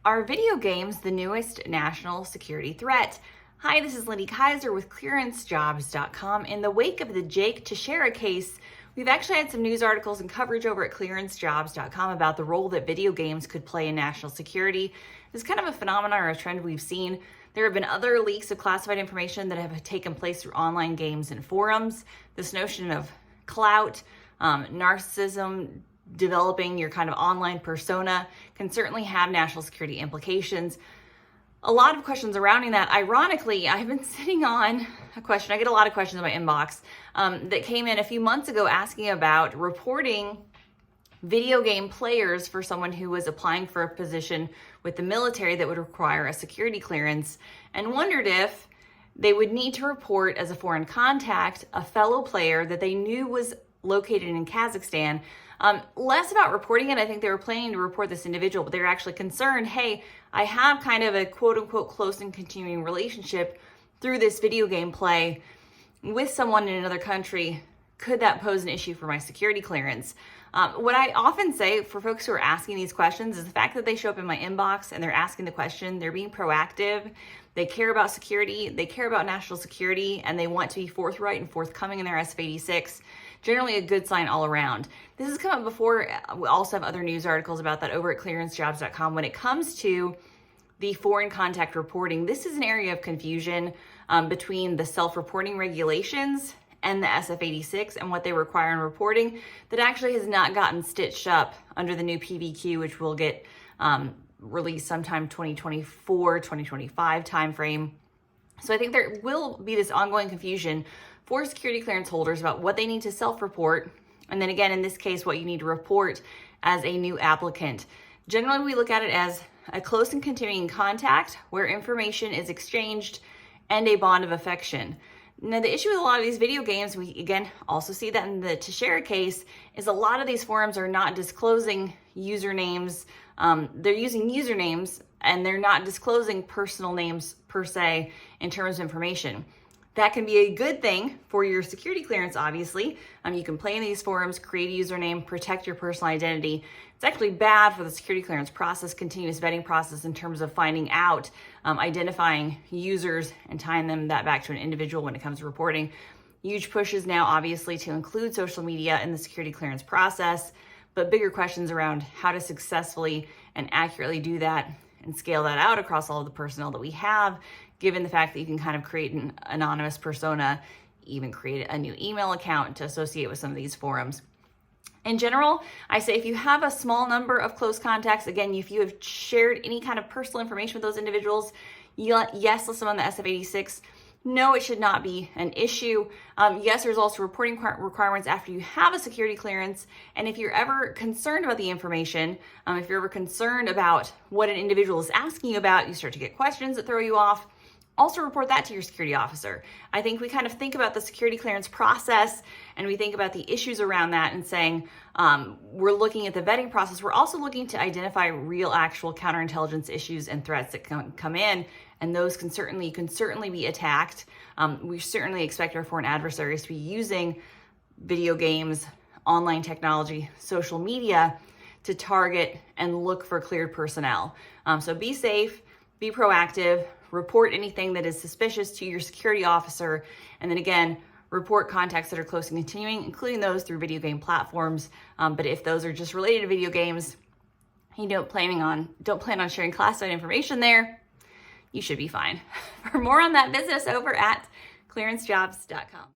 Are video games the newest national security threat? Hi, this is Lindy Kaiser with clearancejobs.com. In the wake of the Jake Teixeira case, we've actually had some news articles and coverage over at clearancejobs.com about the role that video games could play in national security. It's kind of a phenomenon or a trend we've seen. There have been other leaks of classified information that have taken place through online games and forums. This notion of clout, narcissism, developing your kind of online persona can certainly have national security implications. A lot of questions surrounding that. Ironically, I've been sitting on a question. I get a lot of questions in my inbox that came in a few months ago asking about reporting video game players for someone who was applying for a position with the military that would require a security clearance, and wondered if they would need to report as a foreign contact a fellow player that they knew was located in Kazakhstan. Less about reporting it. I think they were planning to report this individual, but they were actually concerned, hey, I have kind of a quote unquote close and continuing relationship through this video game play with someone in another country. Could that pose an issue for my security clearance? What I often say for folks who are asking these questions is the fact that they show up in my inbox and they're asking the question, they're being proactive, they care about security, they care about national security, and they want to be forthright and forthcoming in their SF-86. Generally a good sign all around. This has come up before. We also have other news articles about that over at clearancejobs.com. When it comes to the foreign contact reporting, this is an area of confusion between the self-reporting regulations and the SF-86 and what they require in reporting that actually has not gotten stitched up under the new PVQ, which will get released sometime 2024, 2025 timeframe. So I think there will be this ongoing confusion for security clearance holders about what they need to self-report, and then again, in this case, what you need to report as a new applicant. Generally, we look at it as a close and continuing contact where information is exchanged and a bond of affection. Now, the issue with a lot of these video games, we again also see that in the Teixeira case, is a lot of these forums are not disclosing usernames. They're using usernames and they're not disclosing personal names per se in terms of information. That can be a good thing for your security clearance, obviously. You can play in these forums, create a username, protect your personal identity. It's actually bad for the security clearance process, continuous vetting process in terms of finding out, identifying users and tying them that back to an individual when it comes to reporting. Huge pushes now, obviously, to include social media in the security clearance process, but bigger questions around how to successfully and accurately do that and scale that out across all of the personnel that we have, given the fact that you can kind of create an anonymous persona, even create a new email account to associate with some of these forums. In general, I say if you have a small number of close contacts, again, if you have shared any kind of personal information with those individuals, yes, list them on the SF-86. No, it should not be an issue. Yes, there's also reporting requirements after you have a security clearance. And if you're ever concerned about the information, if you're ever concerned about what an individual is asking you about, you start to get questions that throw you off, also report that to your security officer. I think we kind of think about the security clearance process and we think about the issues around that and saying, we're looking at the vetting process. We're also looking to identify real, actual counterintelligence issues and threats that come in, and those can certainly be attacked. We certainly expect our foreign adversaries to be using video games, online technology, social media to target and look for cleared personnel. So be safe, be proactive, report anything that is suspicious to your security officer, and then again, report contacts that are close and continuing, including those through video game platforms. But if those are just related to video games, you don't plan on sharing classified information there, you should be fine. For more on that, visit us over at clearancejobs.com.